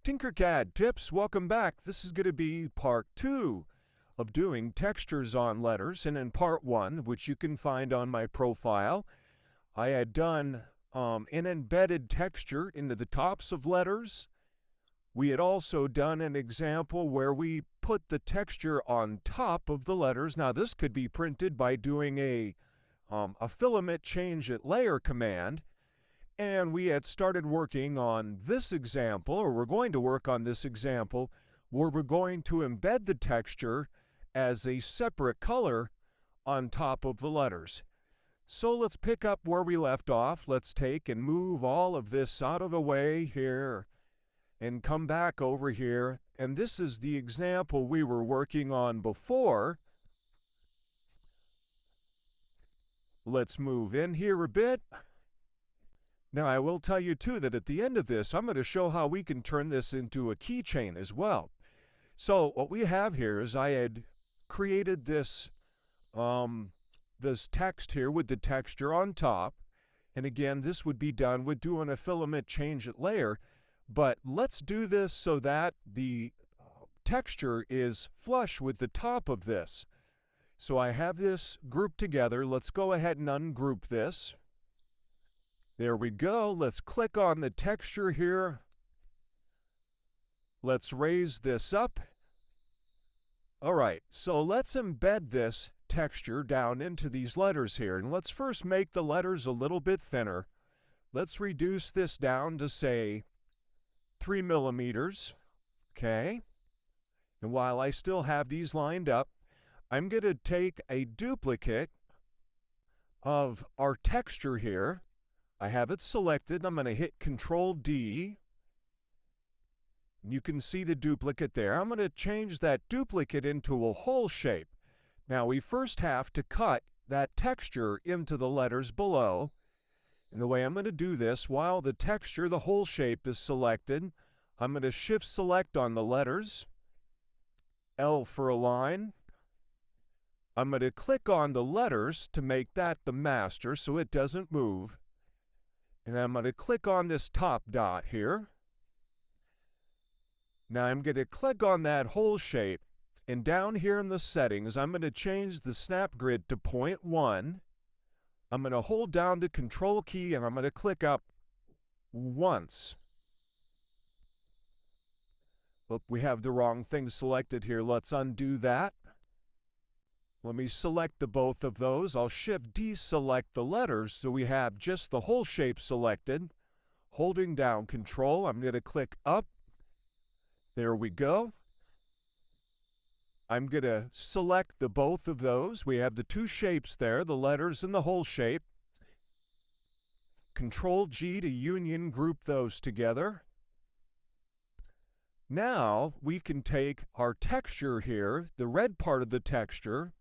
TinkerCAD tips, welcome back. This is going to be part 2 of doing textures on letters. And in part 1, which you can find on my profile, I had done an embedded texture into the tops of letters. We had also done an example where we put the texture on top of the letters. Now this could be printed by doing a filament change at layer command. And we had started working on this example, or we're going to work on this example, where we're going to embed the texture as a separate color on top of the letters. So let's pick up where we left off. Let's take and move all of this out of the way here and come back over here. And this is the example we were working on before. Let's move in here a bit. Now, I will tell you, too, that at the end of this, I'm going to show how we can turn this into a keychain as well. So what we have here is I had created this, this text here with the texture on top. And again, this would be done with doing a filament change at layer. But let's do this so that the texture is flush with the top of this. So I have this grouped together. Let's go ahead and ungroup this. There we go. Let's click on the texture here. Let's raise this up. All right, so let's embed this texture down into these letters here. And let's first make the letters a little bit thinner. Let's reduce this down to, say, 3 millimeters. Okay. And while I still have these lined up, I'm going to take a duplicate of our texture here. I have it selected. I'm going to hit Control D. You can see the duplicate there. I'm going to change that duplicate into a hole shape. Now we first have to cut that texture into the letters below. And the way I'm going to do this, while the texture, the hole shape is selected, I'm going to Shift Select on the letters, L for align. I'm going to click on the letters to make that the master so it doesn't move. And I'm going to click on this top dot here. Now I'm going to click on that hole shape, and down here in the settings, I'm going to change the snap grid to 0.1. I'm going to hold down the Control key, and I'm going to click up once. Look, we have the wrong thing selected here. Let's undo that. Let me select the both of those. I'll Shift deselect the letters so we have just the whole shape selected. Holding down Control, I'm going to click up. There we go. I'm going to select the both of those. We have the two shapes there, the letters and the whole shape. Control G to union group those together. Now we can take our texture here, the red part of the texture.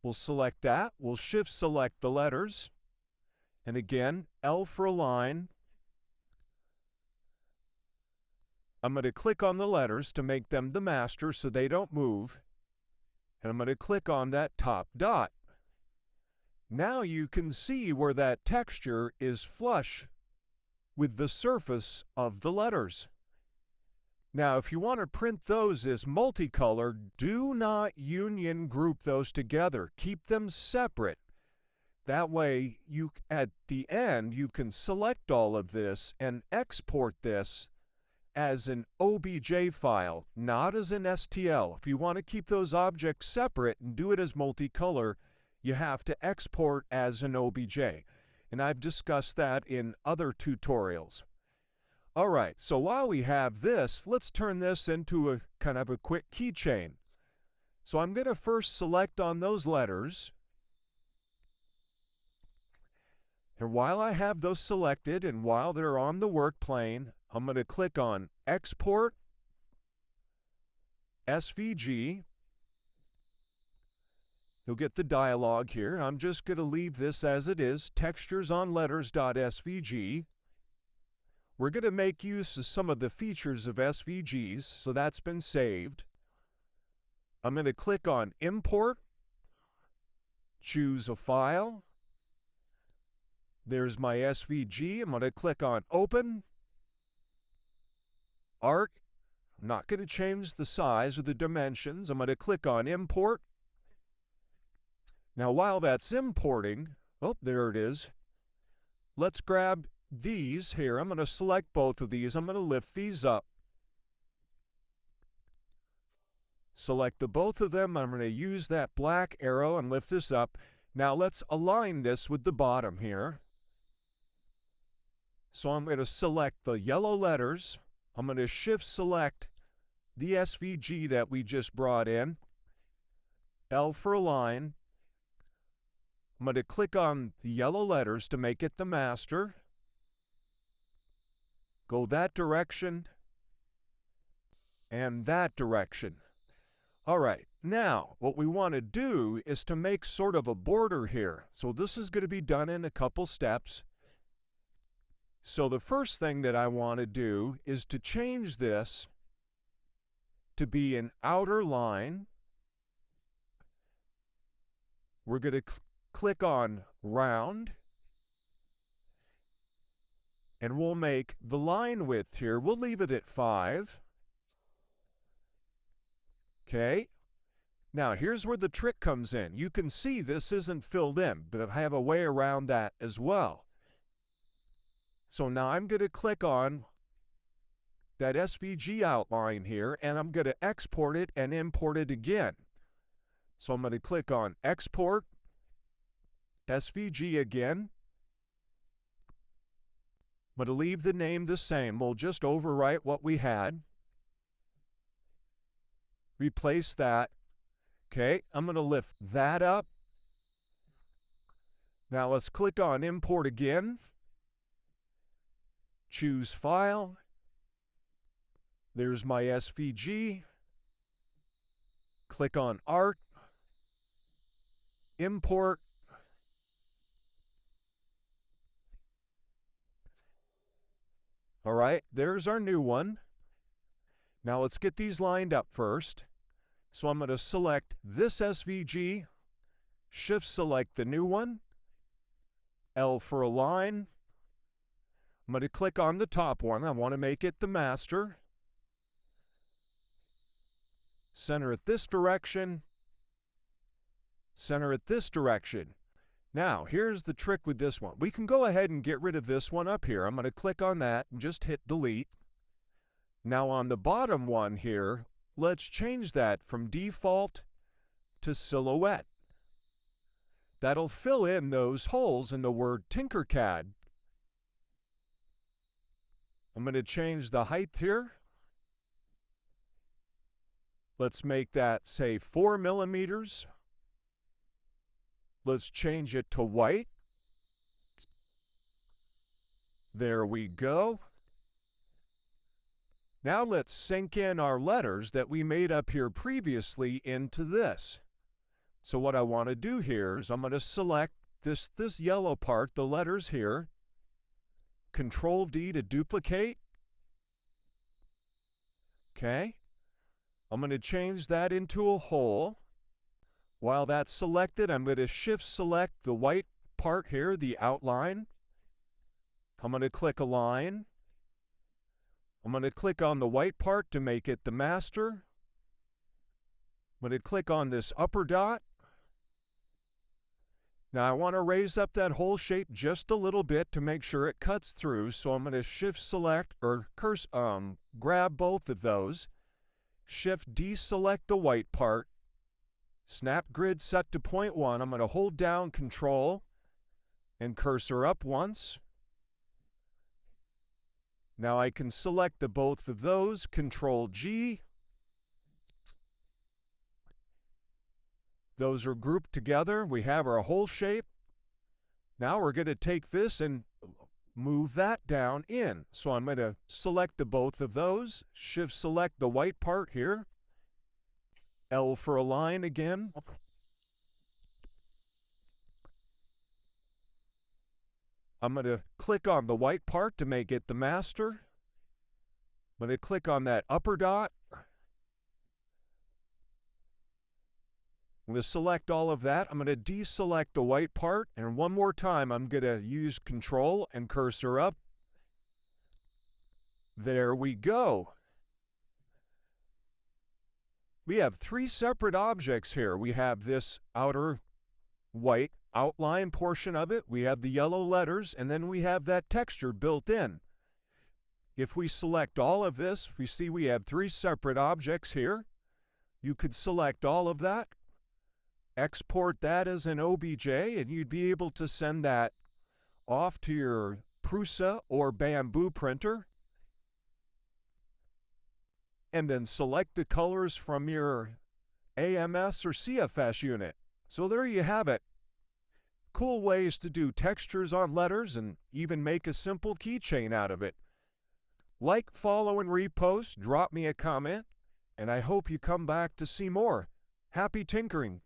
We'll select that. We'll Shift Select the letters. And again, L for align. I'm going to click on the letters to make them the master so they don't move. And I'm going to click on that top dot. Now you can see where that texture is flush with the surface of the letters. Now, if you want to print those as multicolor, do not union group those together. Keep them separate. That way, at the end, you can select all of this and export this as an OBJ file, not as an STL. If you want to keep those objects separate and do it as multicolor, you have to export as an OBJ. And I've discussed that in other tutorials. All right, so while we have this, let's turn this into a kind of a quick keychain. So I'm going to first select on those letters. And while I have those selected and while they're on the work plane, I'm going to click on Export, SVG. You'll get the dialog here. I'm just going to leave this as it is, texturesonletters.svg. We're going to make use of some of the features of SVGs, so that's been saved. I'm going to click on Import, choose a file. There's my SVG. I'm going to click on Open. Art. I'm not going to change the size or the dimensions. I'm going to click on Import. Now while that's importing, oh, there it is. Let's grab these here. I'm going to select both of these. I'm going to lift these up. Select the both of them. I'm going to use that black arrow and lift this up. Now let's align this with the bottom here. So I'm going to select the yellow letters. I'm going to shift select the SVG that we just brought in. L for align. I'm going to click on the yellow letters to make it the master. Go that direction and that direction. All right, now what we want to do is to make sort of a border here. So this is going to be done in a couple steps. So the first thing that I want to do is to change this to be an outer line. We're going to click on round, and we'll make the line width here, we'll leave it at 5. Okay, now here's where the trick comes in. You can see this isn't filled in, but I have a way around that as well. So now I'm going to click on that SVG outline here, and I'm going to export it and import it again. So I'm going to click on Export, SVG again. I'm going to leave the name the same. We'll just overwrite what we had. Replace that. Okay, I'm going to lift that up. Now let's click on Import again. Choose File. There's my SVG. Click on Art. Import. All right, there's our new one. Now let's get these lined up first. So I'm going to select this SVG, shift select the new one, L for align. I'm going to click on the top one. I want to make it the master. Center it this direction. Center it this direction. Now, here's the trick with this one. We can go ahead and get rid of this one up here. I'm going to click on that and just hit delete. Now on the bottom one here, let's change that from default to silhouette. That'll fill in those holes in the word TinkerCAD. I'm going to change the height here. Let's make that, say, 4 millimeters. Let's change it to white. There we go. Now let's sync in our letters that we made up here previously into this. So what I want to do here is I'm going to select this yellow part, the letters here. Control D to duplicate. Okay. I'm going to change that into a hole. While that's selected, I'm going to shift select the white part here, the outline. I'm going to click Align. I'm going to click on the white part to make it the master. I'm going to click on this upper dot. Now I want to raise up that hole shape just a little bit to make sure it cuts through, so I'm going to shift select or grab both of those. Shift deselect the white part. Snap grid set to 0.1. I'm going to hold down Control and cursor up once. Now I can select the both of those, Control G. Those are grouped together. We have our hole shape. Now we're going to take this and move that down in. So I'm going to select the both of those, shift select the white part here. L for align again. I'm going to click on the white part to make it the master. I'm going to click on that upper dot. I'm going to select all of that. I'm going to deselect the white part, and one more time I'm going to use Control and cursor up. There we go. we have three separate objects here. We have this outer white outline portion of it, we have the yellow letters, and then we have that texture built in. If we select all of this, we see we have three separate objects here. You could select all of that, export that as an OBJ, and you'd be able to send that off to your Prusa or Bamboo printer. And then select the colors from your AMS or CFS unit. So there you have it. Cool ways to do textures on letters and even make a simple keychain out of it. Like, follow, and repost, drop me a comment, and I hope you come back to see more. Happy tinkering!